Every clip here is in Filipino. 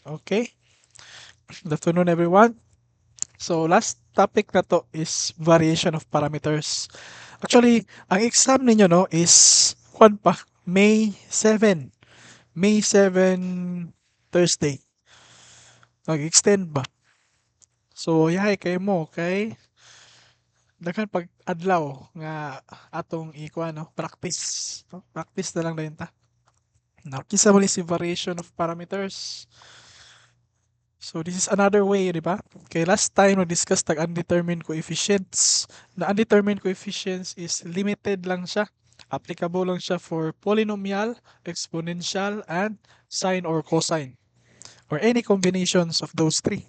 Okay? Good afternoon, everyone. So, last topic na to is variation of parameters. Actually, ang exam ninyo no is kwan pa, May 7. May 7 Thursday. Nag-extend ba? So, yahay kayo mo, okay? Daghan pag adlaw nga atong no, practice. No? Practice na lang din ta. Now, kisa mo ni si variation of parameters. So this is another way, di ba? Okay, last time na-discuss tag undetermined coefficients. Na undetermined coefficients is limited lang siya. Applicable lang siya for polynomial, exponential, and sine or cosine. Or any combinations of those three.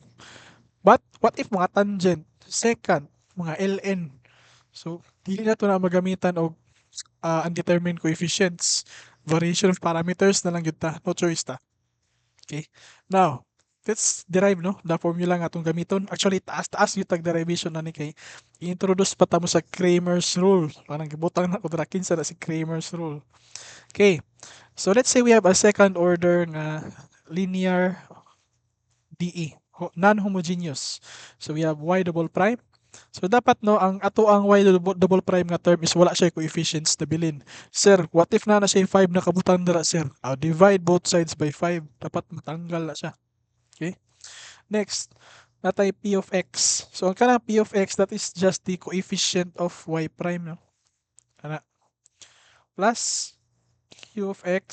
But what if mga tangent, secant, mga ln? So, dili na to na magamitan og undetermined coefficients. Variation of parameters na lang yun ta. No choice ta. Okay. Now, let's derive no the formula nga atong gamiton. Actually taas-taas yung tag derivation na ni kay i-introduce pa ta mo sa Cramer's rule. Parang gibutang na ko dra kinsa na si Cramer's rule. Okay. So let's say we have a second order nga linear DE, non-homogeneous. So we have y double prime. So dapat no ang ato ang y double prime nga term is wala siya coefficients na bilin. Sir, what if na siya 5 na kabutang dira sir? Divide both sides by 5. Dapat matanggal na siya. Okay? Next, natay p of x. So, ang kanang p of x, that is just the coefficient of y prime. No? Kana. Plus q of x,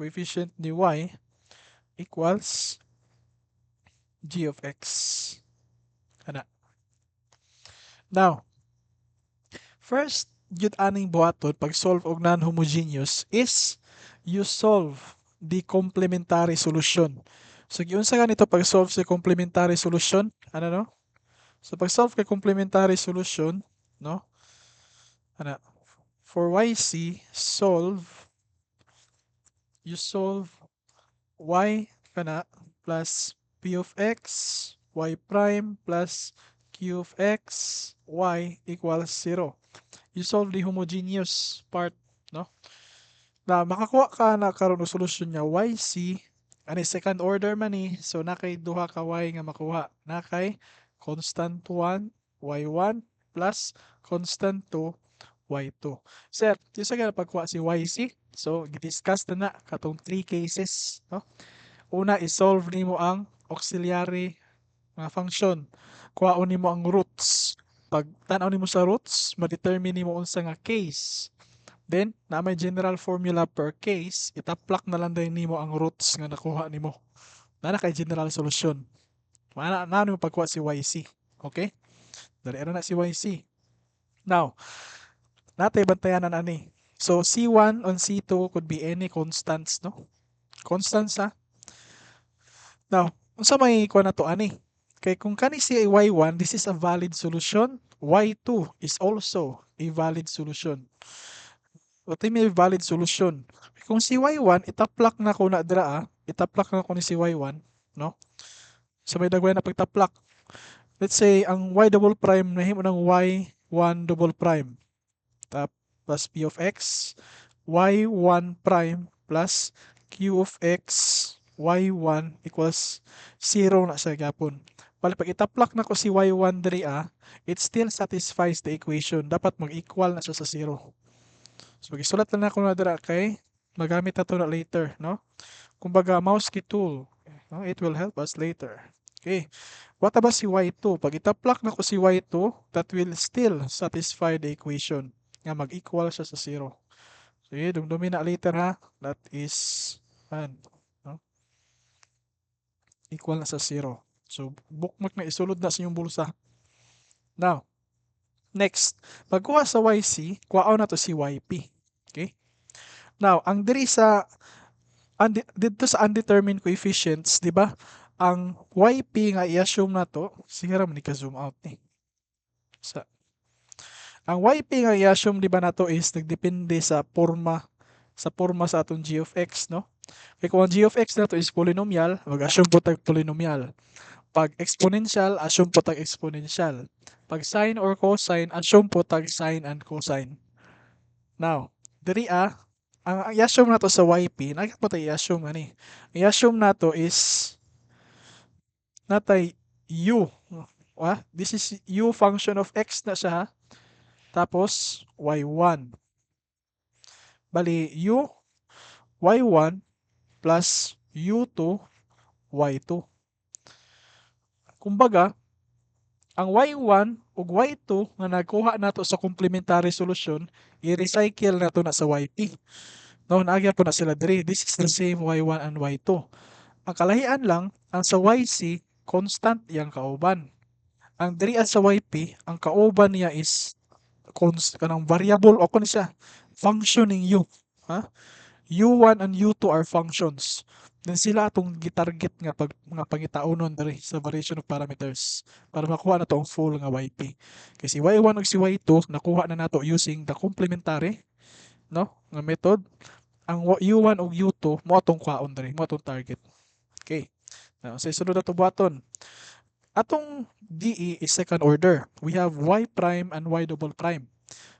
coefficient ni y, equals g of x. Kana. Now, first, yun aning buhaton pag solve og non-homogeneous is you solve the complementary solution. So, giunsa ganito pag solve sa complementary solution? Ano no? So, pag solve kay complementary solution, no? Ano? For YC, you solve y kana plus p of x, y prime plus q of x, y equals 0. You solve the homogeneous part, no? Na makakuha ka na karon og solusyon niya YC, ani second order man ni, so nakay duha ka y nga makuha. Nakay constant 1, y1 plus constant 2, y2. Sir, yung sa pagkuha si YC, so gidiscuss na katong 3 cases, no? Una, isolve nimo ang auxiliary nga function. Kuhaon nimo ang roots. Pag tan-aw nimo sa roots, ma-determine nimo unsa nga case. Then, na may general formula per case, itaplak na lang din nimo ang roots nga nakuha nimo. Na kay general solution. Na nimo pagkuha si YC. Okay? Dali na si YC. Now, natay bantayan na ani. So C1 on C2 could be any constants, no? Constants ha. Now, unsa may kuha na to ani? Kay kung kani si Y1, this is a valid solution. Y2 is also a valid solution. What may valid solution? Kung si Y1, itaplak na ko na dira itaplak na ko ni si Y1, no? So may dagway na pagtaplak. Let's say ang Y double prime nahimo ng Y1 double prime. Plus P of X, Y1 prime plus Q of X, Y1 equals 0 na sa gapon. Bali pag itaplak na ko si Y1 diri it still satisfies the equation. Dapat mag-equal na siya sa 0. So magisulat na ako na dira kay magamit na to na later, no? Kumbaga mouse key tool, no? It will help us later. Okay. What about si Y2? Pag itaplak na ko si Y2, that will still satisfy the equation nga mag-equal siya sa 0. Sige, dumdumi na later ha. That is no? Equal na sa 0. So, bookmark na isulod na sa inyong bulsa. Now, next, pagkuha sa YC, kuha na to si YP. Okay? Now, ang diri sa dito sa undetermined coefficients, di ba? Ang YP nga i-assume na to, sige ra man ka-zoom out ni. Ang YP nga i-assume di ba nato is nagdepende sa forma sa atong g of x, no? Kaya kung ang g of x nato is polynomial, mag-assume po tag polynomial. Pag exponential, assume po tag exponential. Pag sine or cosine, assume po tag sine and cosine. Now, diri ang i-assume nato sa YP, na mo tayo i-assume ani. I-assume nato is natay u. This is u function of x na siya, tapos y1. Bali, y1 plus u2 y2. Kumbaga, ang y1 ug y2 nga nagkuha nato sa complementary solution, i-recycle nato na sa yp. No, naagya po na sila diri. This is the same y1 and y2. Ang kalahian lang, ang sa yc, constant yang kauban. Ang diri sa yp, ang kauban niya is kanang variable o kun siya functioning u. Ha? U1 and U2 are functions. Then sila atong gitarget nga mga pangitaunon diri sa variation of parameters para makuha na to ang full nga YP. Kasi Y1 ug si Y2 nakuha na nato using the complementary, no, nga method. Ang U1 ug U2 mo atong kwaon diri, mo atong target. Okay. Now, sa sunod na to buhaton. Atong DE is second order. We have Y prime and Y double prime.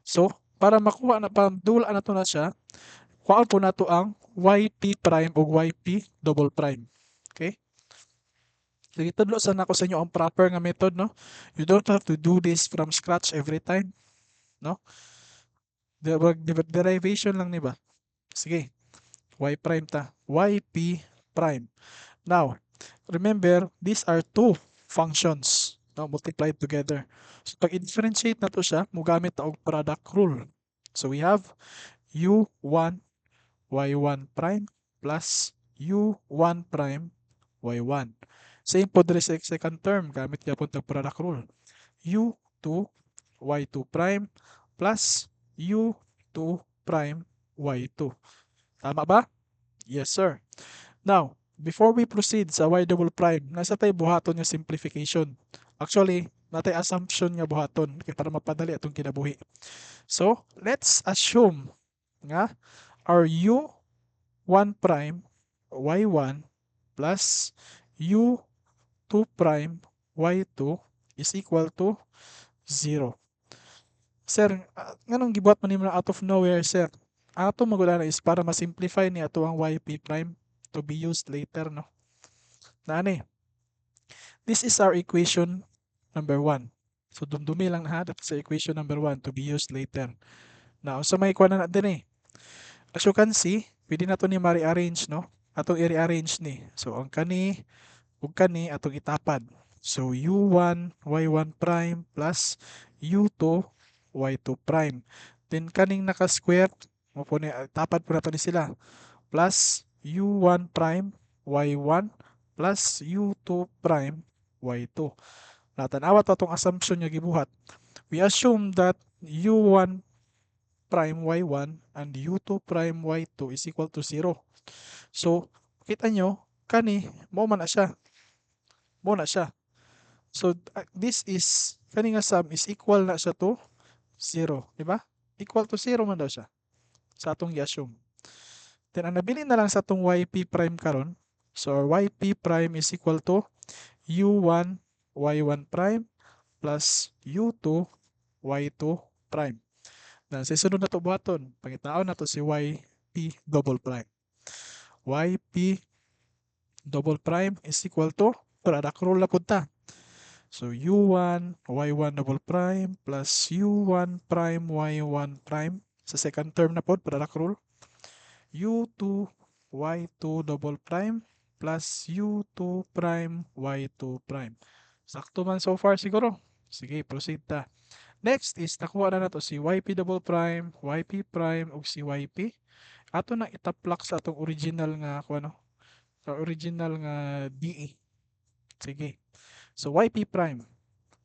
So, para makuha na pamdulaan na to na siya, kuhaan po nato ang YP prime o YP double prime. Okay? So, itudlo sa nako sa inyo ang proper nga method, no? You don't have to do this from scratch every time, no? Derivation lang ni ba? Sige, Y prime ta. YP prime. Now, remember, these are two functions, no, multiplied together. So, pag i-differentiate na to siya, mugamit na og product rule. So, we have U1 y1 prime plus u1 prime y1. Same po diri sa second term, gamit gyapon tag product rule. u2 y2 prime plus u2 prime y2. Tama ba? Yes, sir. Now, before we proceed sa y double prime, nasa tayo buhaton yung simplification. Actually, natay assumption nga buhaton para mapadali atong kinabuhi. So, let's assume nga our u1 prime y1 plus u2 prime y2 is equal to 0. Sir, nganong gibuhat man nimo out of nowhere, sir? Ato magulana is para ma-simplify ni ato ang yp prime to be used later, no? Nani? This is our equation number 1. So dumdumi lang ha, that is equation number 1 to be used later. Now, sa may kuha na din eh. As you can see, pwede na to ni ma-rearrange, no? Atong i-rearrange ni. So, ang kani, ug kani atong itapad. So u1 y1 prime plus u2 y2 prime. Then kaning naka-square, mo po ni tapad po nato ni sila. Plus u1 prime y1 plus u2 prime y2. Natanawa to atong assumption nga gibuhat. We assume that u1 prime y1 and u2 prime y2 is equal to 0. So, kita nyo, kani, mo man na siya. Mo na siya. So, this is, kani nga sum is equal na siya to 0. Diba? Equal to 0 man daw siya. Sa atong i-assume. Then, ang nabili na lang sa atong yp prime karon. So, our yp prime is equal to u1 y1 prime plus u2 y2 prime. Na sa sunod na to buhaton, pangitaon na to si yp double prime. Yp double prime is equal to product rule na punta. So u1 y1 double prime plus u1 prime y1 prime sa second term na pod product rule. u2 y2 double prime plus u2 prime y2 prime. Sakto man so far siguro. Sige, proceed ta. Next is nakuha na nato si yp double prime, yp prime ug si yp. Ato na itaplak sa atong original nga kuno, sa original nga DE. Sige. So yp prime.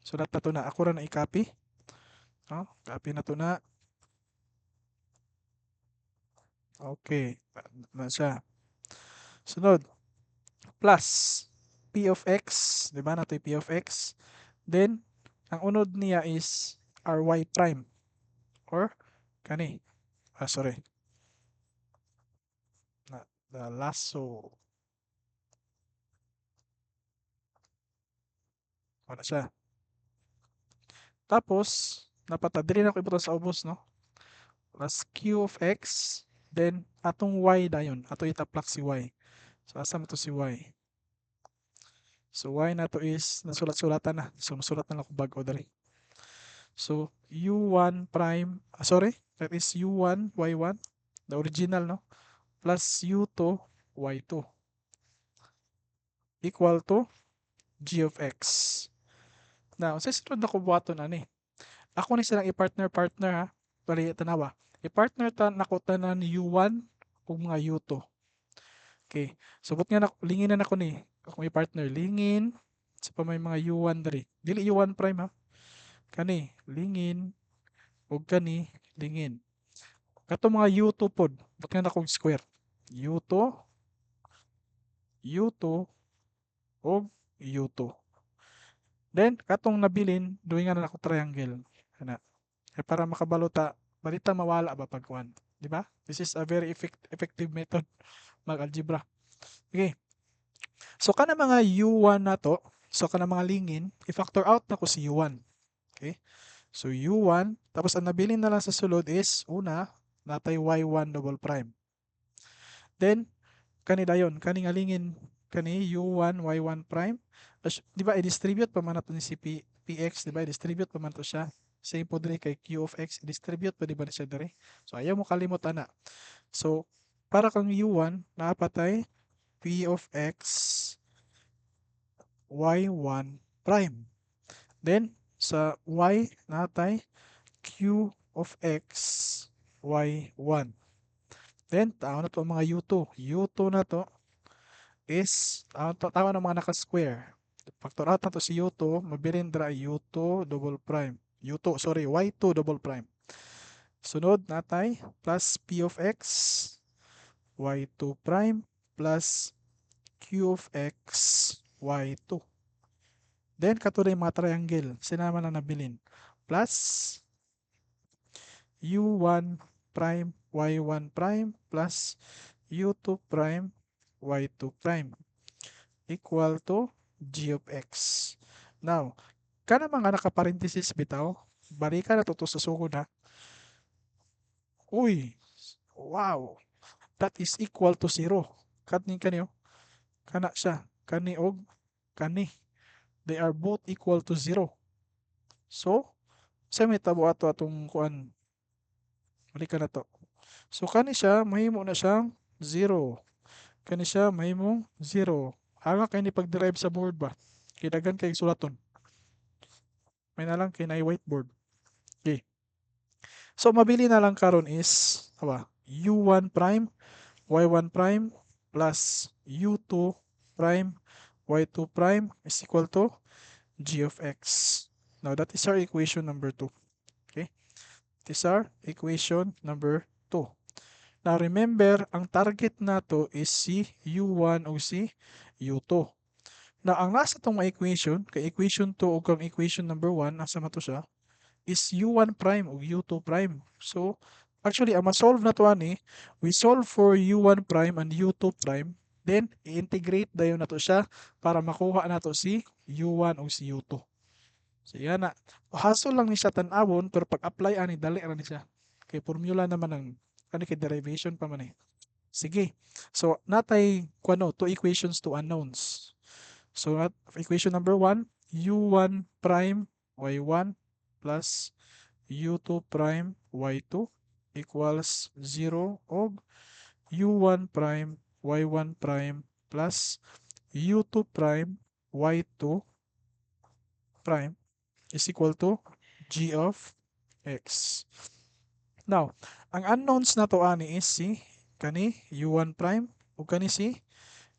So na to na ako ra na i-copy. Oh, copy na to na. Okay. Na siya. Sunod. Plus p of x, di ba? Nato p of x. Then ang unod niya is ry prime or kani. Sorry. The lasso. Wala siya. Tapos, napatadiri na ko ibuto sa ubos, no? Plus q of x. Then atong y dayon, ato itaplak si y. So asa man to si y? So y na to is nasulat-sulatan na. So masulat na lang ko bag-o dali. So u1 prime, sorry, that is u1 y1, the original no, plus u2 y2 equal to g of x. Now, sa sunod na kubuhaton ani. Ako ni silang i-partner-partner ha. Bali tanawa. I-partner ta nako tanan u1 ug mga u2. Okay. Subot nga lingin na nako ni. Ako i-partner lingin sa pa may mga u1 diri. Dili u1 prime ha. Kani lingin ug kani lingin. Kato mga u2 pod. Bot nga nakong square. u2 u2 ug u2. Then katong nabilin duay nga na nako triangle. Ana. Eh, para makabalota, balita mawala ba pagkuan, di ba? This is a very effective method mag-algebra. Okay. So kana mga u1 na to, so kana mga lingin, i-factor out na ko si u1. Okay? So u1, tapos ang nabilin na lang sa sulod is una, natay y1 double prime. Then kani dayon, kani nga lingin kani u1 y1 prime. Di ba i-distribute pa man nato ni si px, di ba? I-distribute pa man to siya. Same po diri kay q of x, i-distribute pa di ba siya diri? So ayaw mo kalimot ana. So para kang u1 naapatay p of x y1 prime. Then sa y natay q of x y1. Then tao na to ang mga u2. U2 na to is tawag ng mga naka-square. Factor out na to si u2, mabilin dra u2 double prime. U2, sorry, y2 double prime. Sunod natay plus p of x y2 prime plus q of x y2. Then katulad yung mga triangle, sinama na nabilin. Plus u1 prime y1 prime plus u2 prime y2 prime equal to g of x. Now, kana mga naka-parenthesis bitaw, balikan na to sa sugod ha. Uy, wow, that is equal to 0. Kani oh, kana siya, kani og kani. They are both equal to 0. So, sa may tabo ato atong kuan, balikan na to. So, kani siya, mahimo na siyang 0. Kani siya, mahimong 0. Hanga kay ni pag-derive sa board ba? Kinagan kay sulaton. May na lang kay na whiteboard. Okay. So, mabili na lang karon is, u1 prime, y1 prime, plus u2 prime, y2 prime is equal to g of x. Now, that is our equation number 2. Okay? This is our equation number 2. Now, remember, ang target nato is si u1 o si u2. Now, ang nasa itong equation, kay equation 2 o kang equation number 1, nasa mato siya, is u1 prime o u2 prime. So, actually, ang ma-solve na to ani, we solve for u1 prime and u2 prime, then i-integrate dayon na to siya para makuha na to si u1 o si u2. So, yan na. Hasol lang ni siya tan-awon, pero pag-apply ani, dali ra ni siya. Kay formula naman ng kay derivation pa man eh. Sige. So, natay kuno, two equations, two unknowns. So, equation number 1, u1 prime y1 plus u2 prime y2 equals 0 og u1 prime y1 prime plus u2 prime y2 prime is equal to g of x. Now, ang unknowns na to ani is si kani u1 prime o kani si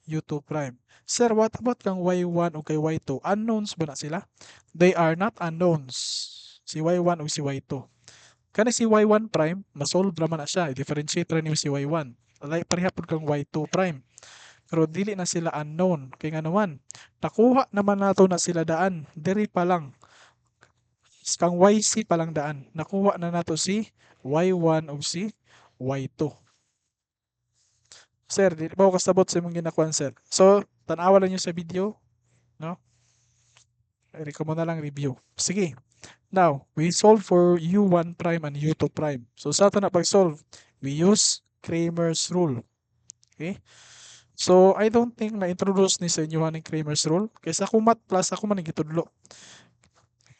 u2 prime. Sir, what about kang y1 o kay y2? Unknowns ba na sila? They are not unknowns. Si y1 o si y2. Kani si y1 prime, masolve naman na siya. I-differentiate rin si y1. Like, parehapon kang y2 prime. Pero dili na sila unknown. Kaya nga naman, nakuha naman nato na sila daan. Diri pa lang. Kang yc pa lang daan. Nakuha na nato si y1 o si y2. Sir, di ba ako kasabot sa imong ginakuan, sir? So, tanawa lang nyo sa video, no? Ko mo na lang review. Sige. Now, we solve for u1 prime and u2 prime. So, sa ito na pag-solve, we use Kramer's rule. Okay? So, I don't think na-introduce ni sa inyo ang Kramer's rule. Kaysa ako math plus, ako man gitudlo.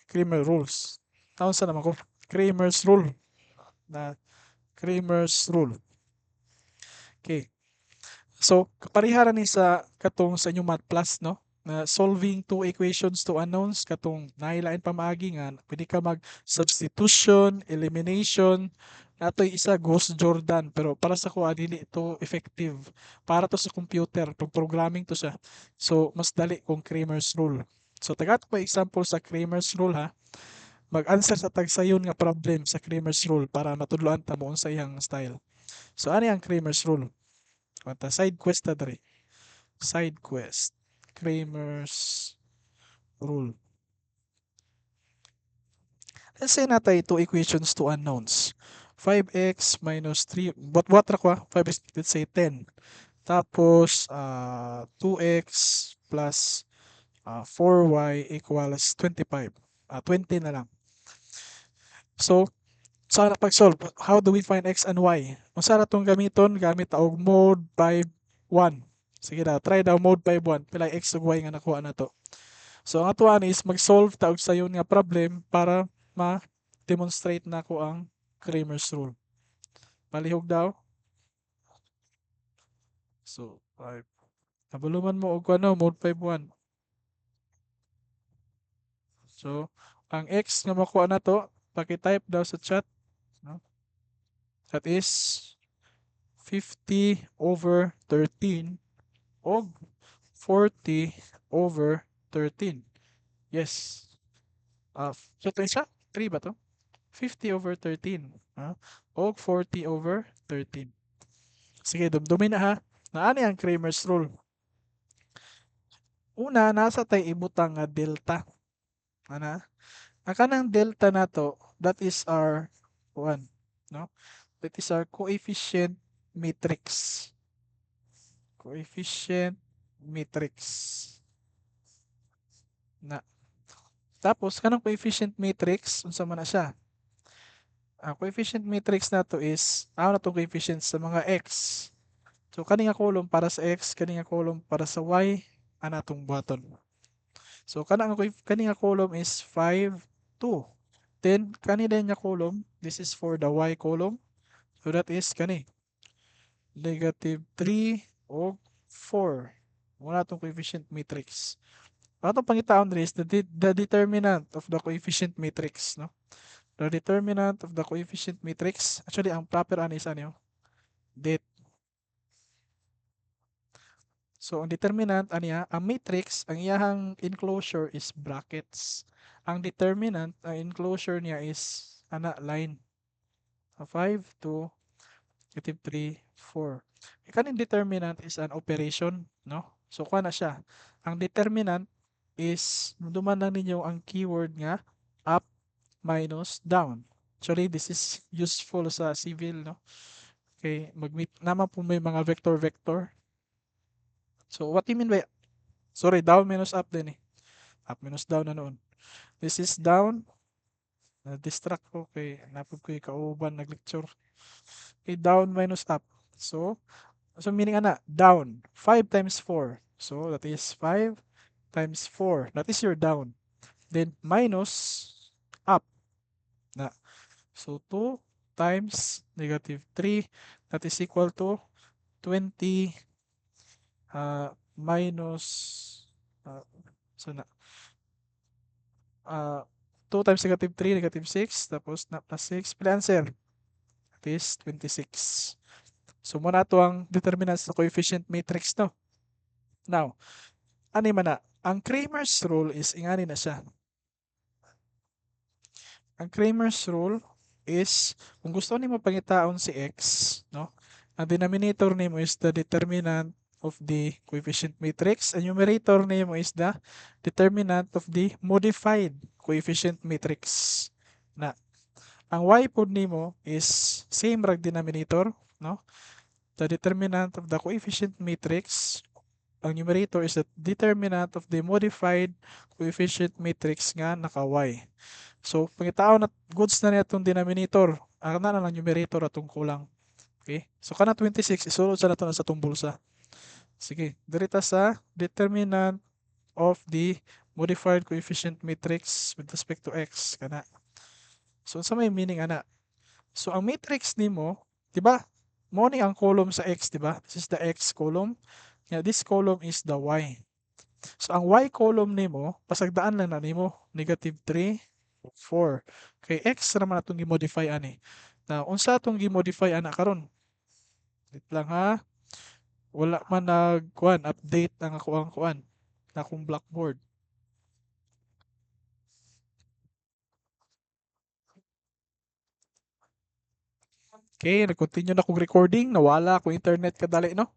Kramer rules. Taon sa naman ko? Kramer's rule. Na Kramer's rule. Okay. So, kapariharan ni sa katong sa inyong math plus, no? Na solving two equations to unknowns, katong nahilain pa maagi nga, pwede ka mag substitution, elimination, natoy isa Ghost Jordan, pero para sa ko dili ito effective. Para to sa computer, pag programming to siya. So, mas dali kung Kramer's rule. So, tagat pa example sa Kramer's rule ha. Mag-answer sa tagsayon nga problem sa Kramer's rule para matudloan ta mo sa iyang style. So, ano ang Kramer's rule? Kwanta, side quest ta dre. Side quest. Kramer's rule. Let's say natay two equations to unknowns. 5x minus 3, what ra ko 5x, let's say 10. Tapos, 2x plus 4y equals 25. 20 na lang. So, sa pag-solve, how do we find x and y? Kung sa itong gamiton, gamit og mode 5-1. Sige na, try daw mode 5-1. Pila x ug y nga nakuha na to. So, ang atuan is mag-solve ta og sayon nga problem para ma-demonstrate na ko ang Kramer's rule. Palihog daw. So, 5. Nabuluman mo og ano, mode 5-1. So, ang x nga makuha na to, paki-type daw sa chat. No? That is 50/13 og 40/13. Yes. So, ito isa? 3 ba to? 50/13. O 40/13. Sige, dumdumin na ha. Naani ang Kramer's rule. Una, nasa tay ibutang nga delta. Ana? Ang kanang delta na to, that is our one. No? That is our coefficient matrix. Coefficient matrix. Na. Tapos, kanang coefficient matrix, unsa man na siya? Ang coefficient matrix na to is, na to coefficient sa mga x. So, kaning column para sa x, kaning column para sa y, ana tong button. So, kanang column is 5, 2. Then, kanina niya column, this is for the y column. So, that is kani. -3 o 4. Wala itong coefficient matrix. Ano itong pangitaon rin is the determinant of the coefficient matrix. No? The determinant of the coefficient matrix, actually, ang proper ano is ano? Det. So, ang determinant, ano ang matrix, ang iyahang enclosure is brackets. Ang determinant, ang enclosure niya is, line. 5, 2, -3, 4. Kaning determinant is an operation, no? So, kuha na siya. Ang determinant is, duman lang ninyo ang keyword nga, up minus down. Actually, this is useful sa civil, no? Okay, naman po may mga vector. So, what do you mean by, sorry, down minus up din eh. Up minus down na noon. This is down. Na-distract ko kay napag ko yung kauban nag-lecture. Okay, down minus up. So meaning ana, down. 5 times 4. So, that is 5 times 4. That is your down. Then, minus up. Na. So, 2 times -3. That is equal to 20 minus so na 2 times -3, -6, tapos na plus 6. Pila answer? That is 26. So, muna ito ang determinants sa coefficient matrix, no? Now, ano man na? Ang Kramer's rule is, ingani na siya. Ang Kramer's rule is, kung gusto nimo pangitaon si x, no? Ang denominator nimo is the determinant of the coefficient matrix. Ang numerator nimo is the determinant of the modified coefficient matrix. Na. Ang y pod nimo is same rag denominator, no? The determinant of the coefficient matrix, ang numerator is the determinant of the modified coefficient matrix nga naka-y. So, pangitaon na goods na niya itong denominator. Ang na lang numerator atong kulang. Okay? So kana 26 isulod sa nato na sa tong bulsa. Sige, dirita sa determinant of the modified coefficient matrix with respect to x kana. So sa may meaning ana. So ang matrix nimo, 'di ba? Mo ni ang column sa x, 'di ba? This is the x column. Yeah, this column is the y. So ang y column nimo, pasagdaan lang na nimo, -3, 4. Kay x ra man atong gi-modify ani. Now, unsa atong gi-modify ana karon? Wait lang ha. Wala man nag-kuan, update ang ako ang kuan na akong blackboard. Okay, nag-continue na kong recording, nawala akong internet kadali, no?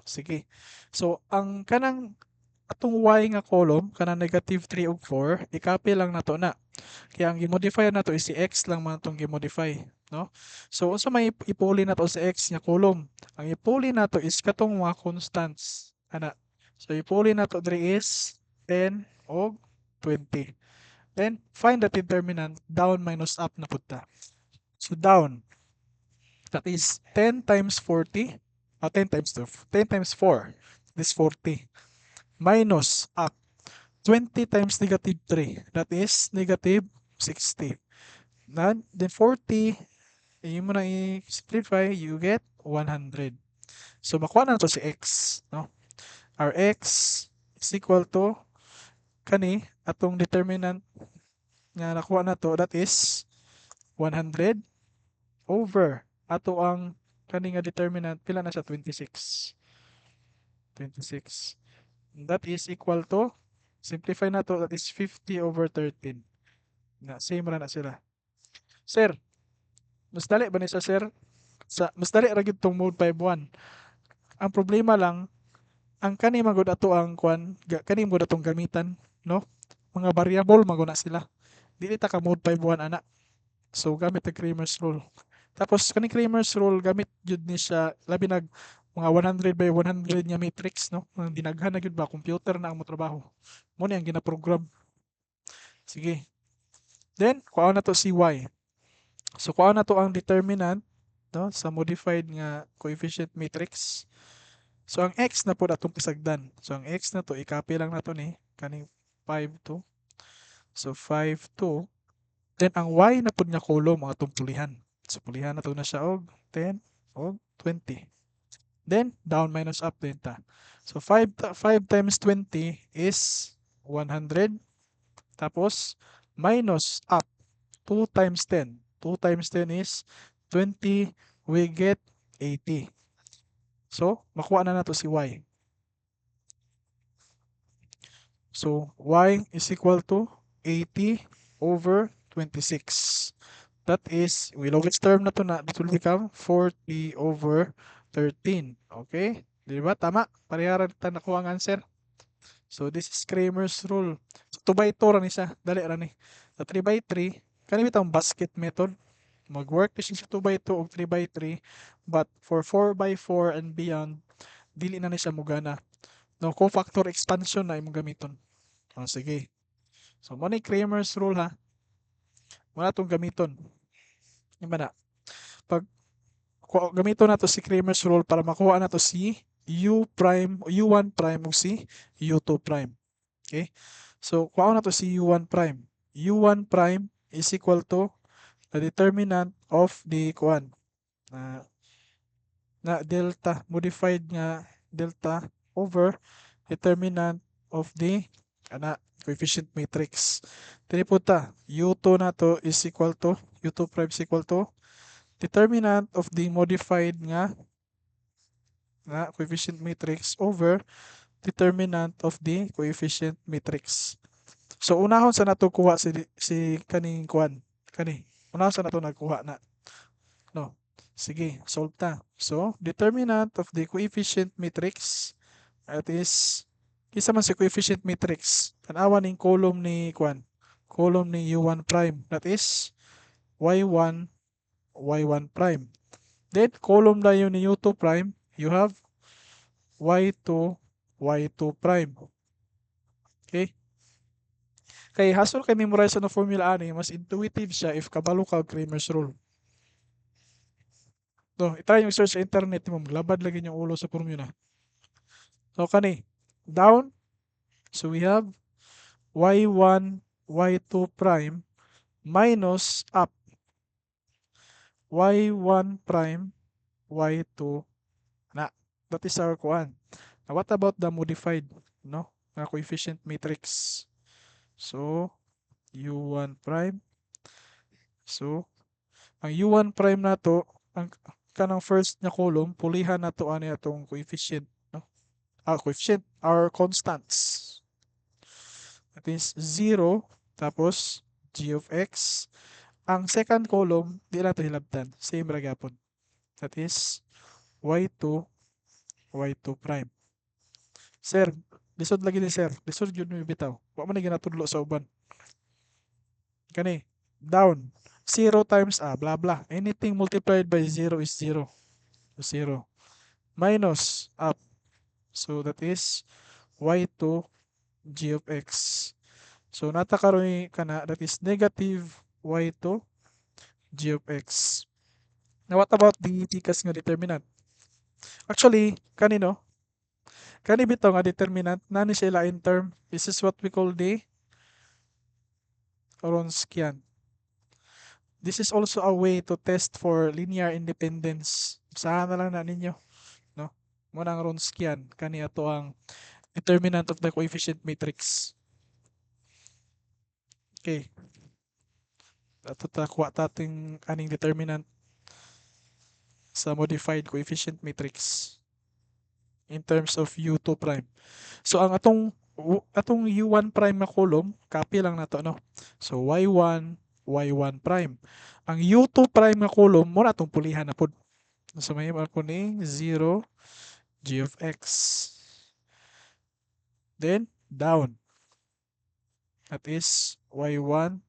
Sige. So, ang kanang atong y nga column, kanang -3 ug 4, i-copy lang nato na. Kaya ang gi-modify nato is si x lang man itong gi-modify, no? So, unsa may ipuli nato sa x nga column? Ang ipuli nato is katong mga constants. Ana. So, ipuli nato diri is 10 og 20. Then, find the determinant down minus up na punta. So, down. That is 10 times 40. 10 times 2. 10 times 4. This 40. Minus up. 20 times -3. That is -60. Then 40, yung mo na i-simplify, you get 100. So, makuha na to si x. No? Our x is equal to kani, atong determinant nga nakuha na to, that is 100 over ato ang kani nga determinant, pila na siya? 26. 26. That is equal to, simplify na to, that is 50 over 13. Same ra na sila. Sir, mas dali ba ni sa sir? Mas dali ra gyud tong mode 5.1. Ang problema lang, ang kani magud ato ang kwan, kani mo atong gamitan, no? Mga variable maguna sila. Dili ta ka mode 5.1 ana. So gamit ang Cramer's rule. Tapos kani Cramer's rule gamit jud ni siya labi nag mga 100 by 100 nga matrix, no? Ang dinaghan na gyud ba computer na ang motrabaho. Mo ni ang gina-program. Sige. Then kuha na to si y. So kuha na to ang determinant, no, sa modified nga coefficient matrix. So ang x na po atong pasagdan. So ang x na to i-copy lang nato ni kaning 5 2. So 5 2. Then ang y na pud nga column ang atong pulihan. So pulihan nato na siya og 10 og 20. Then down minus up din ta. So 5 times 20 is 100. Tapos minus up 2 times 10. 2 times 10 is 20. We get 80. So makuha na nato si y. So y is equal to 80 over 26. That is, we lowest term na to na, it will become 40 over 13. Okay? Di ba? Tama. Pariharan ta nakuha ang answer. So, this is Cramer's rule. So, 2 by 2 ra ni siya. Dali ra ni. Sa 3 by 3, kanina bitang basket method. Mag-work na siya sa 2 by 2 o 3 by 3. But for 4 by 4 and beyond, dili na ni siya mugana. No, cofactor expansion na imong gamiton. O, sige. So, mo ni Cramer's rule ha. Wala itong gamiton. Yung na. Pag gamiton nato si Cramer's rule para makuha nato si u prime, u1 prime ug si u2 prime. Okay? So, kuha nato si u1 prime. u1 prime is equal to the determinant of the kuan na delta, modified nga delta over determinant of the coefficient matrix. Dili po ta, u2 nato is equal to, u2 prime is equal to determinant of the modified nga coefficient matrix over determinant of the coefficient matrix. So unahon sa nato kuha si kaning kuan kani. Unahon sa nato nagkuha na. No. Sige, solve ta. So determinant of the coefficient matrix, that is kisa man si coefficient matrix. Tanawa ning column ni kuan. Column ni u1 prime, that is y1 y1 prime. Then column na yun ni u2 prime, you have y2 y2 prime. Okay? Kay hasol kay memorize ng formula ani, mas intuitive siya if kabalo ka Cramer's rule. So, itry yung search sa internet mo, maglabad lagi yung ulo sa formula. So, kani, down. So, we have y1, y2 prime minus up. y1 prime, y2 na. That is our kuan. Now, what about the modified, no? Na coefficient matrix. So, u1 prime. So, ang u1 prime na to, ang kanang first na column, pulihan na to ani atong coefficient, no? Coefficient are constants. That is 0, tapos g of x. Ang second column, di na to hilabtan. Same ra gyapon. That is y2, y2 prime. Sir, lisod lagi ni sir. Lisod yun mo bitaw. Wa man na ginatudlo sa uban. Kani, down. 0 times blah blah. Anything multiplied by 0 is 0. 0. Minus up. So that is y2 g of x. So nata karon kana that is negative y2 g of x. Now what about the tikas nga determinant? Actually, kanino? Kani bitaw nga determinant nani sila in term. This is what we call the Wronskian. This is also a way to test for linear independence. Saan na lang na ninyo, no? Muna ang Wronskian kani ato ang determinant of the coefficient matrix. Okay. Ato ta kuha tating aning determinant sa modified coefficient matrix in terms of u2 prime. So ang atong u1 prime na column, copy lang nato no. So y1, y1 prime. Ang u2 prime na column mo na atong pulihan na pod. So may ako ni 0 g of x. Then down. That is y1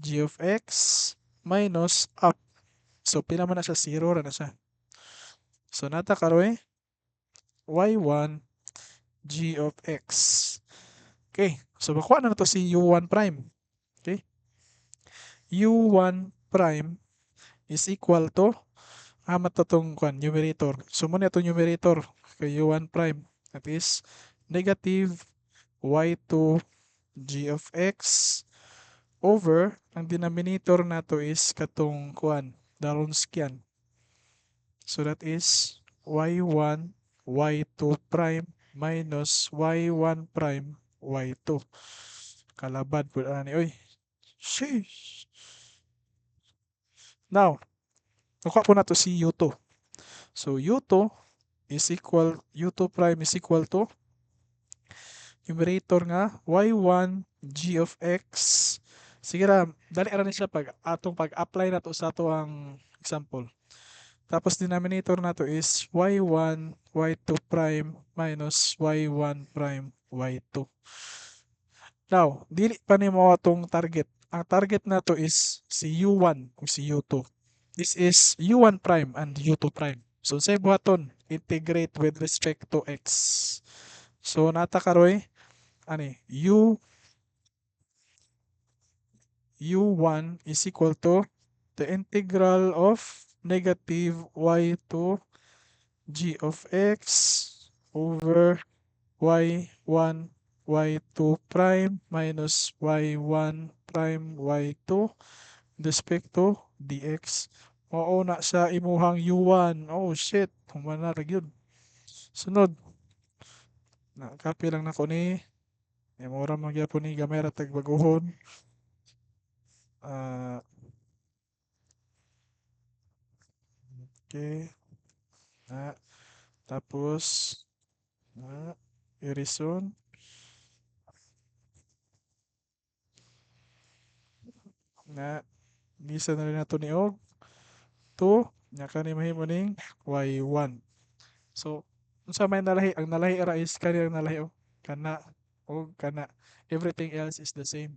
g of x minus up. So pila man na siya 0 ra na siya. So nata karoy y1 g of x. Okay. So makuha na to si u1 prime. Okay. u1 prime is equal to amat to tong numerator. So muna itong numerator kay u1 prime. That is negative y2 g of x over ang denominator nato is katong the Wronskian. So that is y1 y2 prime minus y1 prime y2. Kalabad po ani oy. Sheesh. Now, nakuha po na to si u2. So u2 u2 prime is equal to numerator nga y1 g of x. Sige ra, dali ra ni siya atong pag-apply nato sa ato ang example. Tapos denominator nato is y1 y2 prime minus y1 prime y2. Now, dili pa ni mo atong target. Ang target nato is si u1 o si u2. This is u1 prime and u2 prime. So sa buhaton, integrate with respect to x. So nata karoy ani u1 is equal to the integral of negative y2 g of x over y1 y2 prime minus y1 prime y2 with respect to dx. Oo na sa imuhang u1. Oh shit, humana ra gyud. Sunod, copy lang nako ni mura man gyapon ni gamay ra tag baguhon. Okay. Tapos irison na bisa na rin nato ni og 2 nya kani mahimo ning y1. So unsa may nalahi, ang nalahi ra is kani ang nalahi kana og kana, everything else is the same,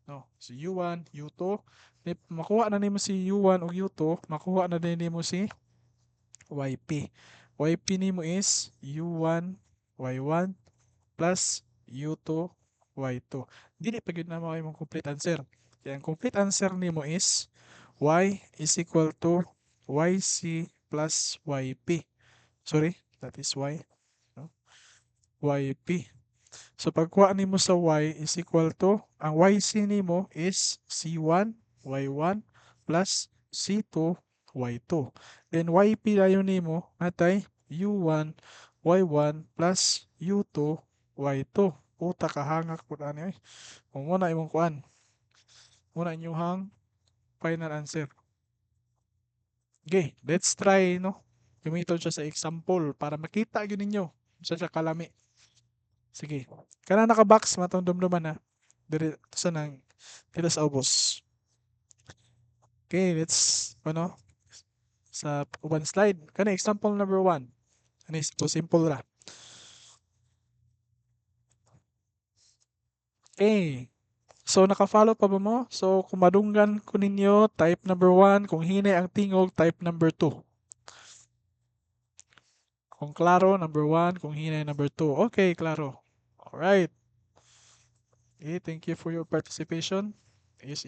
no? So u1 u2 makuha na nimo si u1 ug u2, makuha na din nimo si yp nimo is u1 y1 plus u2 y2. Dili pa gyud na mao imong complete answer. Kaya ang complete answer nimo is y is equal to yc plus yp. Sorry, that is y. No? Yp. So pagkuha nimo sa y is equal to, ang yc nimo is c1, y1 plus c2, y2. Then yp dayon nimo natay u1, y1 plus u2, y2. Puta kahangak pud ani. Kung muna imong kuan, muna inyong final answer. Okay, let's try no. Gamiton siya sa example para makita gyud ninyo sa kalami. Sige. Kana naka-box matong dumduman na. Diri sa nang dito sa ubos. Okay, let's ano sa uban slide. Kana example number 1. Ano is simple ra. Okay. So naka-follow pa ba mo? So kung madunggan ko ninyo, type number 1. Kung hinay ang tingog, type number 2. Kung klaro, number 1. Kung hinay, number 2. Okay, klaro. Alright. Okay, thank you for your participation. Yes.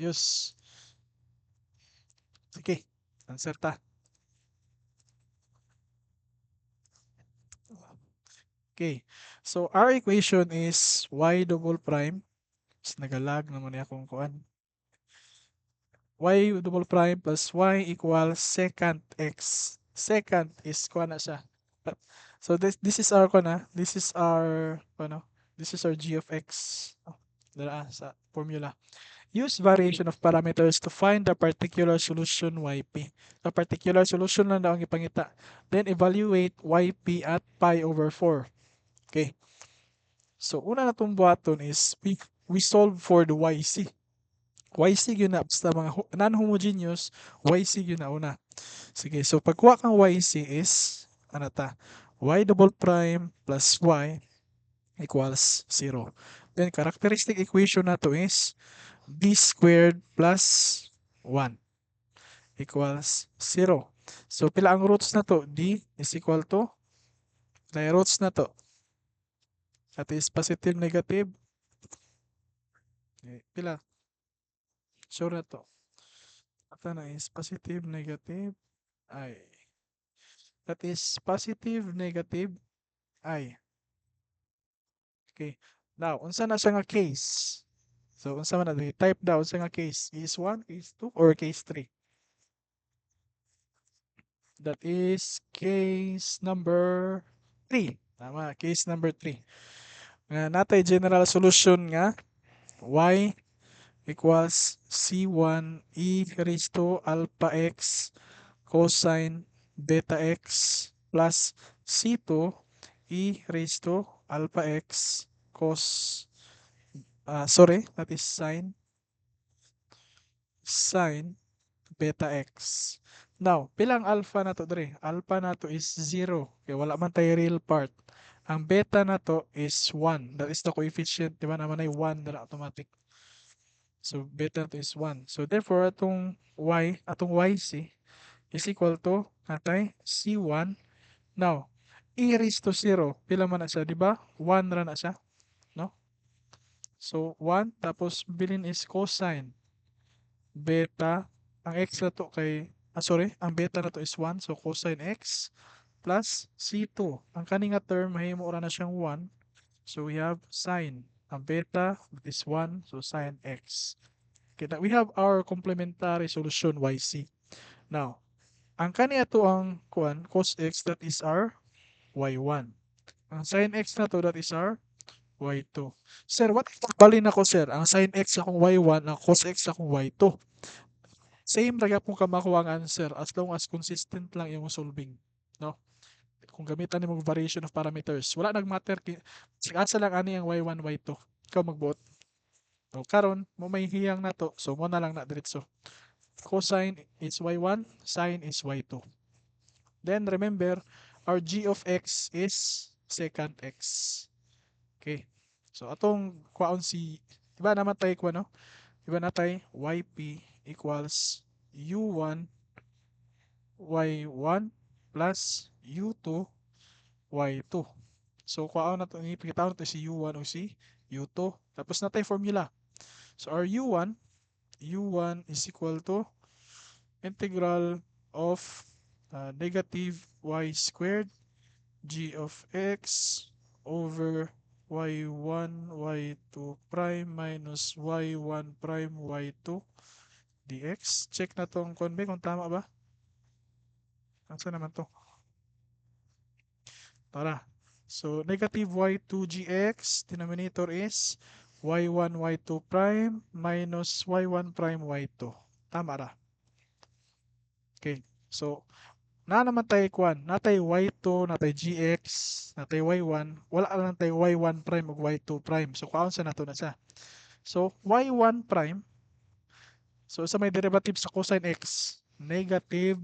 Sige, answer ta. Okay, so our equation is y double prime. Nagalag naman niya akong kuan. Y double prime plus y equals secant x. Secant is kuan na siya. So this is our kuan na. This is our ano. This is our g of x. Dara sa formula. Use variation of parameters to find the particular solution yp. The particular solution lang daw ang ipangita. Then evaluate yp at pi over 4. Okay. So una na itong buhaton is we solve for the yc. Yc yun na, basta mga non-homogeneous, yc yun na una. Sige, so pagkuha kang yc is, ano ta, y double prime plus y equals 0. Then characteristic equation na to is b squared plus 1 equals 0. So pila ang roots na to? D is equal to, na roots na to. That is positive, negative. Pila? Sure na to. Ito na is positive, negative, I. That is positive, negative, I. Okay. Now, unsa na siya nga case? So, unsa man na type daw unsa nga case? Case 1, case 2, or case 3? That is case number 3. Tama, case number 3. Nga natay general solution nga y equals c1 e raised to alpha x cosine beta x plus c2 e raised to alpha x cos that is sine beta x. Now, pilang alpha na to dre? Alpha na to is 0. Okay, wala man tayo real part. Ang beta na to is 1. That is the coefficient. Di ba naman ay 1 na automatic. So, beta to is 1. So, therefore, atong yc is equal to natay c1. Now, e raised to 0. Pila man na siya, di ba? 1 ra na siya. No? So, 1. Tapos, bilin is cosine beta. Ang x na to ang beta na to is 1. So, cosine x plus c2. Ang kaninga term, mahimo ra na siyang 1. So, we have sine. Ang beta is 1. So, sine x. Okay, we have our complementary solution yc. Now, ang kani ato ang cos x, that is our y1. Ang sin x na to, that is our y2. Sir, what if balin ako, sir? Ang sin x akong y1, ang cos x akong y2. Same ra gyapon ka makuha ang answer as long as consistent lang yung solving. No? Kung gamitan nimo variation of parameters, wala nagmatter asa lang ani ang y1, y2. Ikaw magbuot. No, karon mo may hiyang na to, so mo na lang na diretso. Cosine is y1, sine is y2. Then remember, our g of x is secant x. Okay. So atong kwaon si iba naman tayo no? Iba na tayo yp equals u1 y1 plus u2 y2. So kwaon na to ni pakitaon to si u1 o si u2. Tapos na tayo formula. So our u1 is equal to integral of negative y squared g of x over y1 y2 prime minus y1 prime y2 dx. Check na tong konbe kung tama ba. Asa naman to? Tara. So, negative y2 gx, denominator is y1 y2 prime minus y1 prime y2. Tama ra. Okay. So, na naman tayo kuan, natay y2, natay gx, natay y1, wala lang tayo y1 prime ug y2 prime. So, kaon sa nato na siya. So, y1 prime, so sa may derivative sa cosine x, negative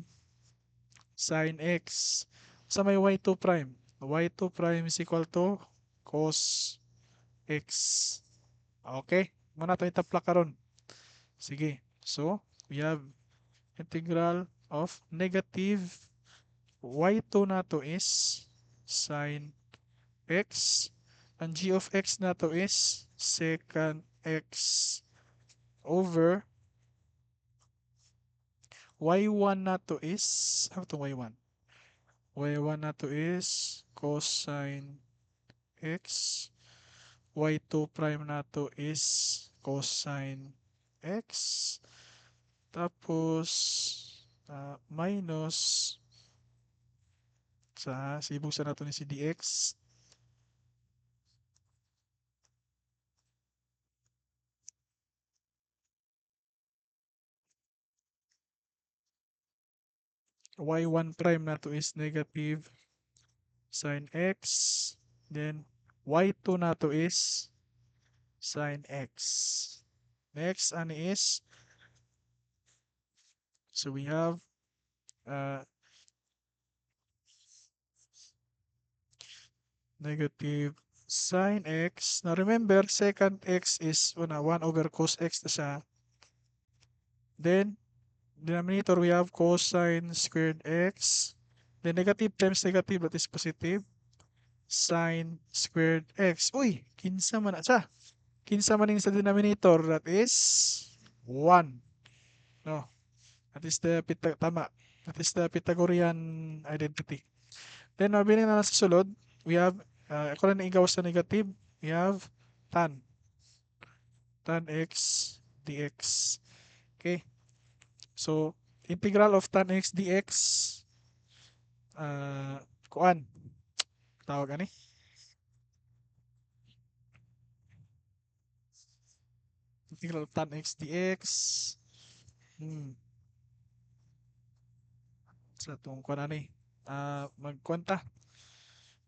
sin x. Sa may y2 prime, y2 prime is equal to cos x. Okay? Muna tayo itapla karon. Sige. So, we have integral of negative y2 nato is sin x. Ang g of x nato is secant x over y1 nato is, ano itong y1? y1 nato is cosine x. y2 prime nato is cosine x. Tapos, minus sa sibusan nato ni si dx. y1 prime nato is negative sin x. Then, y2 nato is sin x. Next, ano is, so we have uh, negative sin x. Now remember, secant x is 1 over cos x na siya. Then, denominator we have cosine squared x. Then negative times negative, that is positive. Sine squared x. Uy, kinsa man na siya. Kinsa man sa denominator, that is 1. No, that is the tama. That is the Pythagorean identity. Then, mabili na sa sulod, we have, ako na igaw sa negative, we have tan. Tan x dx. Okay. So, integral of tan x dx, kuan, tawag ani? Integral of tan x dx. Sa itong kuan ani. Magkwanta.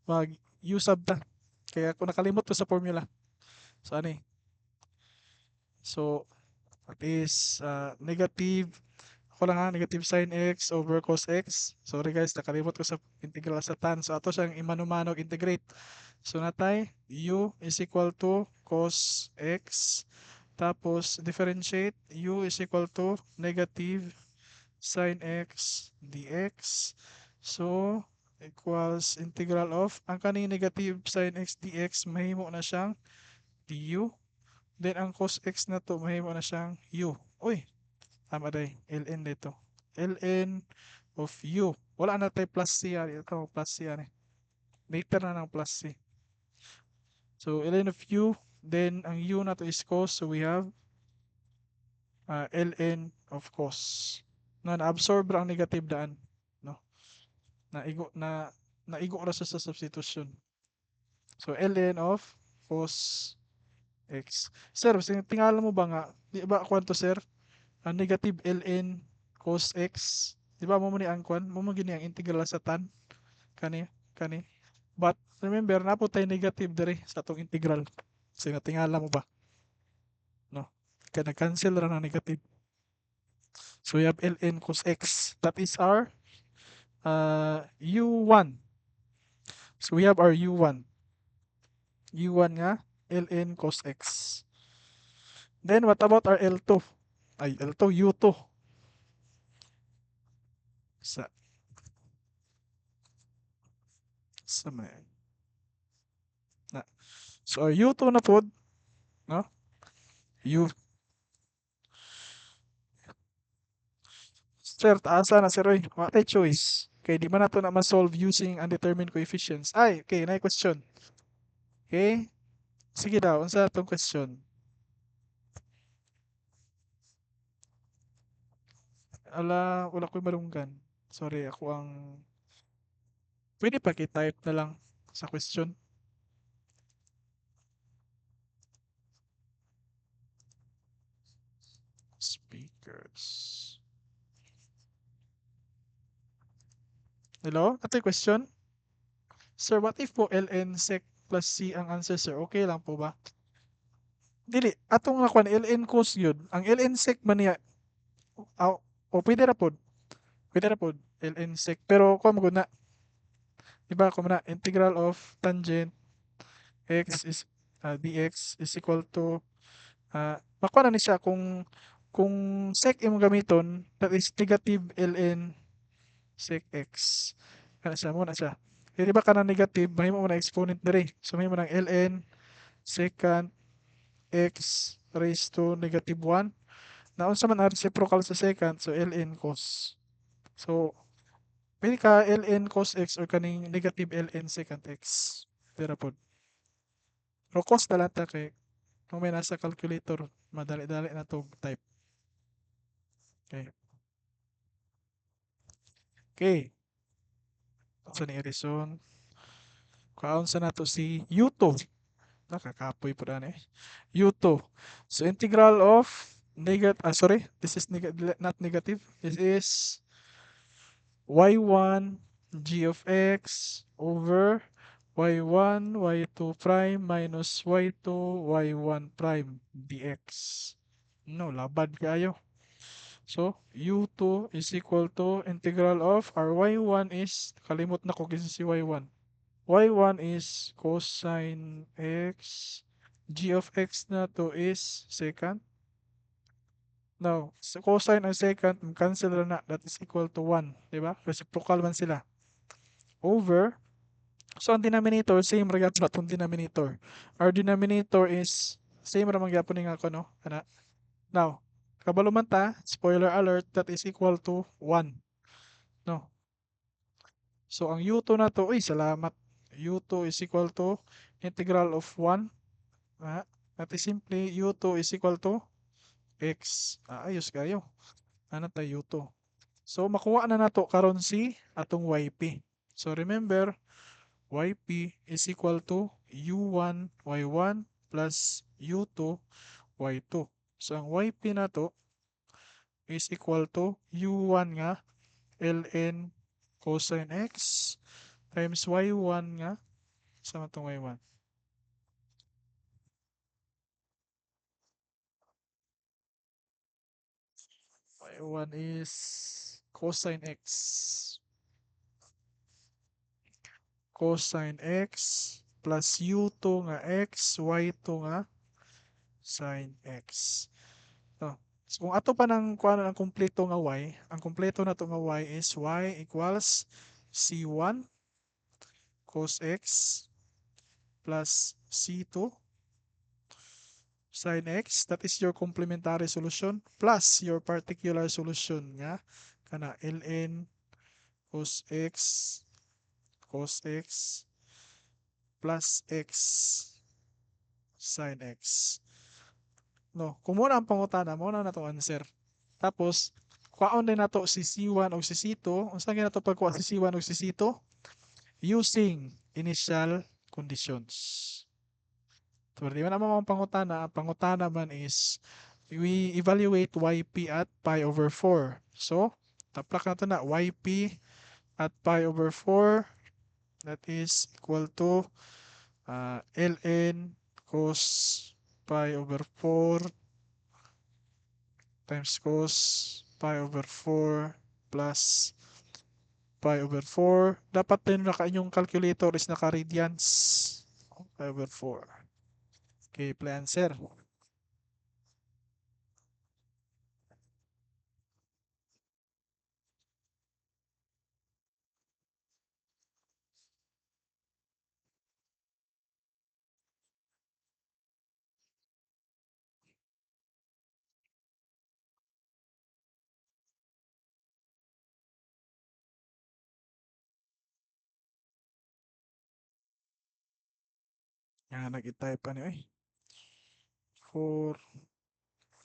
Mag-usab ta. Kaya ako nakalimot ko sa formula. So, ani? So, that is negative. Ako lang ha, negative sin x over cos x. Sorry guys, nakalimot ko sa integral sa tan. So, ato siyang imanumanog integrate. So, natay, u is equal to cos x. Tapos, differentiate, u is equal to negative sin x dx. So, equals integral of, ang kaning negative sin x dx, mahimo na siyang du. Then, ang cos x na to, mahimo na siyang u. Uy, tama day, ln dito. ln of u. Wala na tayo plus c yan. Ito, plus c yan eh. Later na ng plus c. So, ln of u. Then, ang u na to is cos. So, we have ln of cos. Na-absorb ang negative daan. No? Naigo ra sa substitution. So, ln of cos x. Sir, tingala mo ba nga, di ba kwanto sir? Ang negative ln cos x, di ba mo ni ang kwan? Mo gini ang integral sa tan? Kani, kani. But, remember, napo tayo negative dire sa itong integral. So, tingala mo ba? No? Kaya cancel ra na negative. So, we have ln cos x. That is our u1. So, we have our u1. u1 nga, ln cos x. Then, what about our L2? Ay, L2, U2. Sa, sa may, na. So, our U2 na pod, no? U, Sir, taasa na sir oy. Wa tay choice. Kay di man nato na ma-solve using undetermined coefficients. Ay, okay, na question. Okay? Sige daw, unsa atong question? Ala, wala ko'y malunggan. Sorry, ako ang pwede pa type na lang sa question. Speakers. Hello? Ato'y question? Sir, what if po ln sec plus c ang answer, sir? Okay lang po ba? Dili, atong nakuan ln cos yun. Ang ln sec man niya, o pwede ra pod. Pwede ra pod ln sec. Pero kung mo na, diba, kung na integral of tangent x is dx is equal to makuha na ni siya kung sec imong gamiton, that is negative ln sec x. Kana siya, mo na siya. Kaya diba ka na negative, mahimo mo na exponent diri. So mahimo ng ln secant x raised to negative 1. Naunsa man ang reciprocal sa secant, so ln cos. So, pili ka ln cos x or kaning negative ln secant x. Tira pod. Pero cos na lang ta kay kung may nasa calculator, madali-dali na to type. Okay. Okay. So ni reason. Kaon sa nato si U2. Nakakapoy po na eh. U2. So integral of sorry, this is not negative. This is y1 g of x over y1 y2 prime minus y2 y1 prime dx. No, labad kayo. So, u2 is equal to integral of our y1 is, kalimot na ko kasi si y1. y1 is cosine x. G of x na to is secant. Now, sa cosine and secant, cancel na, that is equal to 1. Diba? Reciprocal man sila. Over, so ang denominator, same ra gyapon atong denominator. Our denominator is, same ra man gyapon nga ako, no? Ana. Now, kabalo man ta, spoiler alert, that is equal to 1. No? So, ang u2 na to, uy, salamat. u2 is equal to integral of 1. That is simply u2 is equal to x. Ayos kayo. Ano tayo u2? So, makuha na nato karon si atong yp. So, remember, yp is equal to u1 y1 plus u2 y2. So, ang yp na to is equal to u1 nga ln cosine x times y1 nga sa matong y1. Y1 is cosine x. Cosine x plus u2 nga x, y2 nga sin x. So, kung ato pa ng kuan ang kumpleto nga y, ang kumpleto na to nga y is y equals c1 cos x plus c2 sin x. That is your complementary solution plus your particular solution nga kana ln cos x plus x sin x. No, kung muna ang pangutana, muna na itong answer. Tapos, kwaon din nato si C1 o si C2. Unsa gyud nato pagkuha si C1 o si C2? Using initial conditions. So, di man naman ang pangutana. Ang pangutana man is we evaluate yp at pi over 4. So, taplak na to na yp at pi over 4 that is equal to ln cos pi over 4 times cos pi over 4 plus pi over 4. Dapat din naka inyong calculator is naka-radians. Pi over 4. Okay, play answer. Nag-type pa niyo 4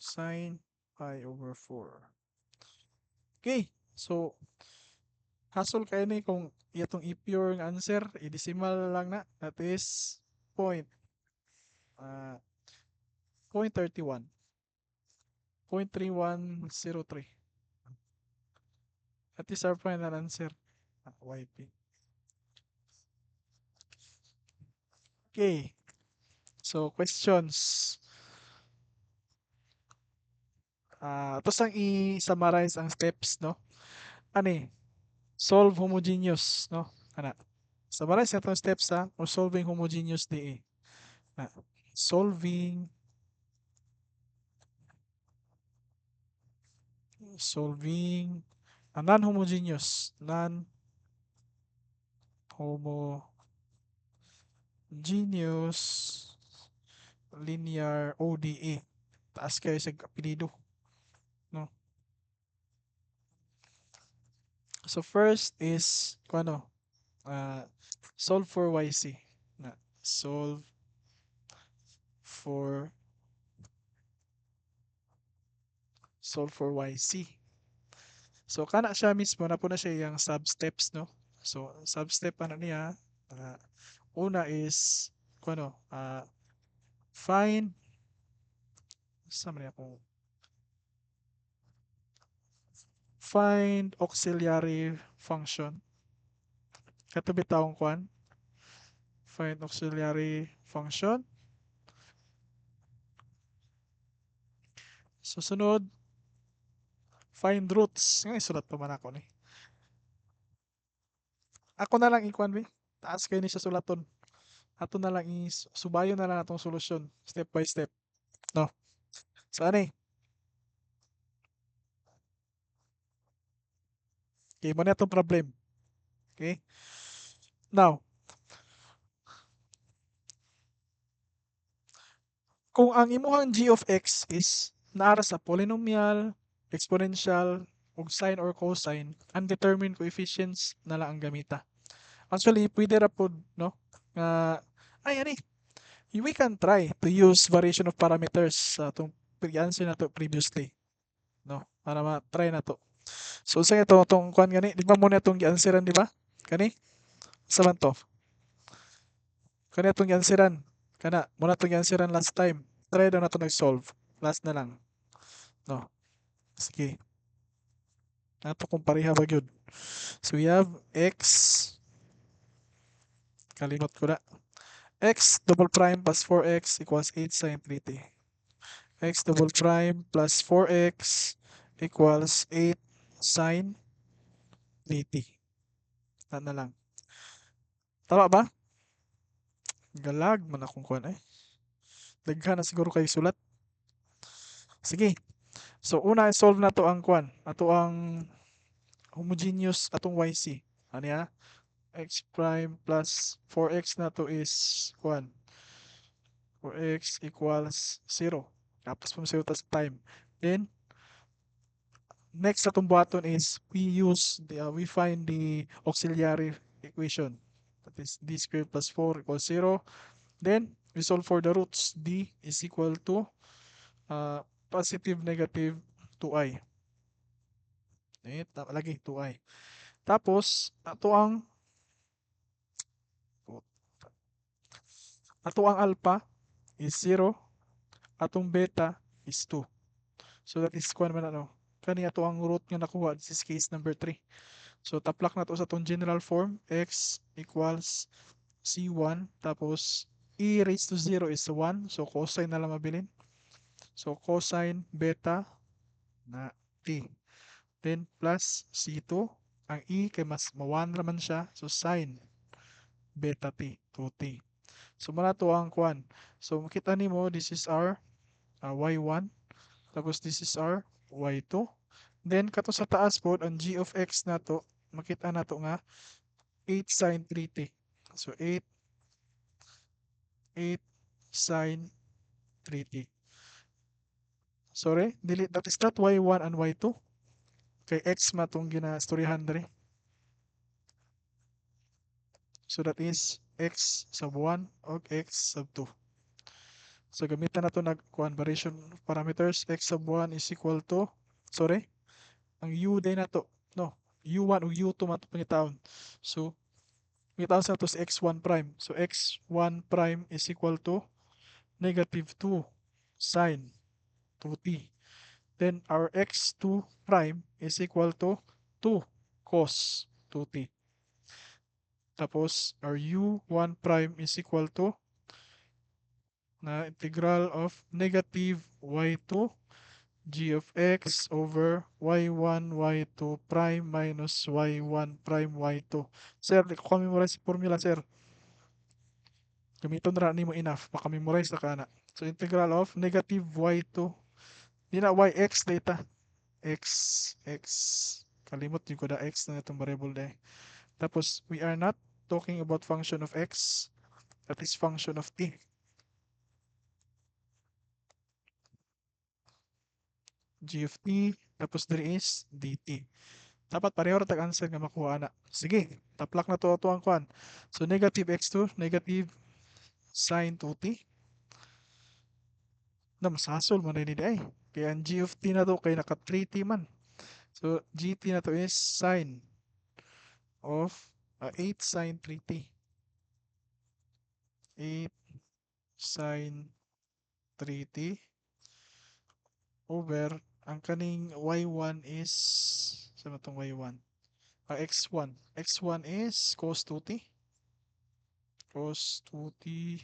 sine pi over 4. Okay. So, hasol kayo ni kung itong i-pure nga answer, i-decimal lang na. That is point, uh, 0.31. 0.3103. That is our final answer. YP. Okay. So, questions. Tapos ang i-summarize ang steps, no? Ano solve homogeneous, no? Ana. Summarize na itong steps or solving homogeneous DA. Na, solving non-homogeneous linear ODE. Taas kayo sa apelido, no? So first is ano, solve for YC. Na, solve for YC. So kana siya mismo na po na siya yung sub-steps, no? So sub-step ano niya, una is find find auxiliary function. Katubi taong find auxiliary function. Susunod, find roots. Nga isulat pa man ako ni. Ako na lang ikuan bi. Taas kayo ni sa sulaton. Ato na lang subayon na lang atong solusyon step by step. No. So ani. Okay, mo na itong problem. Okay? Now, kung ang imuhang g of x is naara sa polynomial, exponential, ug sine or cosine, undetermined coefficients na lang ang gamita. Actually, pwede ra pod, no? Ani, we can try to use variation of parameters sa itong answer na to previously. No? Para ma-try na to. So, sa itong kuan gani, di ba muna itong gi-answeran, di ba? Kani? Sa man to? Kani itong gi-answeran. Kana, muna itong gi-answeran last time. Try daw na ito nag-solve. Last na lang. No? Sige. Nato kung pareha ba yun. So, we have x. Kalimot ko na. X double prime plus 4x equals 8 sine 3t. X double prime plus 4x equals 8 sine 3t. Na lang. Tama ba? Galag man akong kuan Daghan na siguro kay sulat. Sige. So una solve na to ang kuan. Ato ang homogeneous atong YC. Ano ya? X prime plus 4x na to is kuan. 4x equals 0. Tapos pang 0 tas time. Then next atong buhaton is we find the auxiliary equation. That is d squared plus 4 equals 0. Then we solve for the roots. D is equal to positive negative 2i. Lagi 2i. Tapos ato ang alpha is 0, atong beta is 2. So that is kuan man kani ato ang root nga nakuha. This is case number 3. So taplak na to sa atong general form, x equals c1 tapos e raised to 0 is 1. So cosine na lang mabilin. So cosine beta na t. Then plus c2. Ang e kay mas ma-1 naman siya. So sine beta t 2t. So muna to ang kuan. So makita nimo this is our y1 tapos this is our y2. Then kato sa taas po ang g of x nato makita nato nga 8 sine 3t. So 8 sine 3t. Sorry, that is not y1 and y2. Kay x matong ginastoryahan diri. So that is x sub 1 og x sub 2. So gamitan nato nag variation of parameters x sub 1 is equal to, sorry, ang u day nato, no, u1 ug u2 mato pangitaon. So pangitaon sa to sa x1 prime. So x1 prime is equal to negative 2 sine 2t. Then our x2 prime is equal to 2 cos 2t. Tapos our u1 prime is equal to na integral of negative y2 g of x over y1 y2 prime minus y1 prime y2. Sir, di ko memorize formula, sir. Gamiton ra nimo enough, maka-memorize na kana. So integral of negative y2, di na yx data, x x kalimot yung ko da x na itong variable day. Tapos we are not talking about function of x, that is function of t. G of t, tapos there is dt. Dapat pareho ra tag-answer nga makuha na. Sige, taplak na to ang kuan. So negative x2, negative sine 2t. Na masasol man rin ay. Kaya ang g of t na to kay naka 3t man. So gt na to is sine of 8 sine 3t. 8 sine 3t over ang kaning y1 is sa matong y1. X1. X1 is cos 2t. Cos 2t.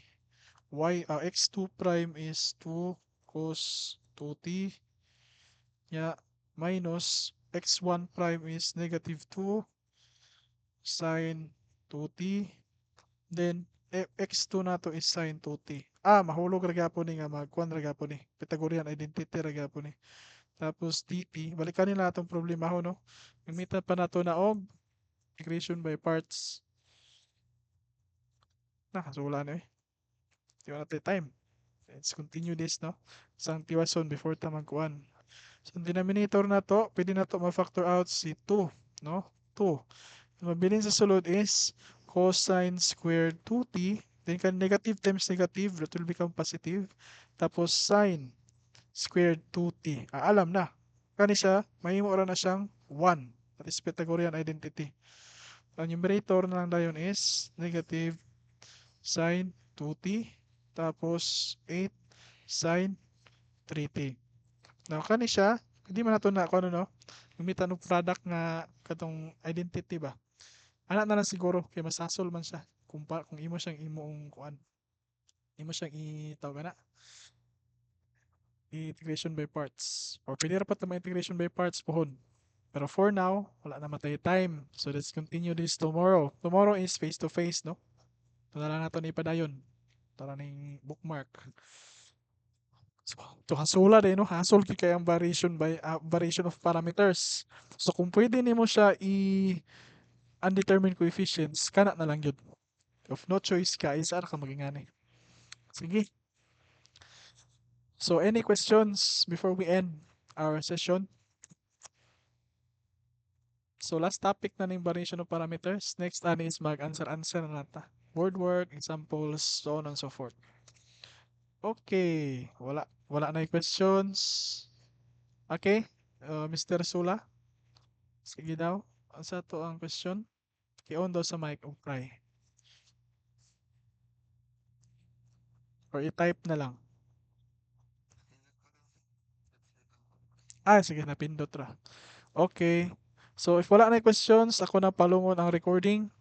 X2 prime is 2 cos 2t. Yeah, minus x1 prime is negative 2 sine 2t. Then, x2 na to is sine 2t. Mahulog ra gyapon ni nga magkuan ra gyapon ni. Pythagorean identity ra gyapon ni. Tapos dt, balikan nila atong problema ho no. Gamitan pa nato na og integration by parts. Nakasula na eh. Di ba natin time? Let's continue this no. Isang tiwason before ta magkuan. So, ang denominator na to, pwede na to ma-factor out si 2, no? 2. Mabilin sa sulod is cosine squared 2t, then kan negative times negative, that will become positive. Tapos sine squared 2t. Alam na. Kani siya, mahimo ra na siyang 1. That is Pythagorean identity. Ang numerator na lang dayon is negative sine 2t, tapos 8 sine 3t. Now, kani siya, hindi man nato na kung ano no, gamitan og product nga katong identity ba. Ana na lang siguro kay masasol man siya kung imo siyang imong kuan. Imo siyang tawag na integration by parts. Or pwede ra pa ta integration by parts pohon. Pero for now, wala na matay time. So let's continue this tomorrow. Tomorrow is face to face, no? Ito na lang nato ni padayon. Ito na ning bookmark. So, to hasula din, no? Hasol kay ang variation of parameters. So kung pwede nimo siya undetermined coefficients, kana na lang yun. If no choice ka, is ara ka magingani. Sige. So any questions before we end our session? So last topic na ning variation of parameters. Next ani is mag-answer na nata. Word work, examples, so on and so forth. Okay. Wala na yung questions. Okay. Mr. Sula. Sige daw. Asa to ang question? I-on daw sa mic o try. Or i-type na lang. Sige, napindot ra. Okay. So if wala na yung questions, ako na palungon ang recording.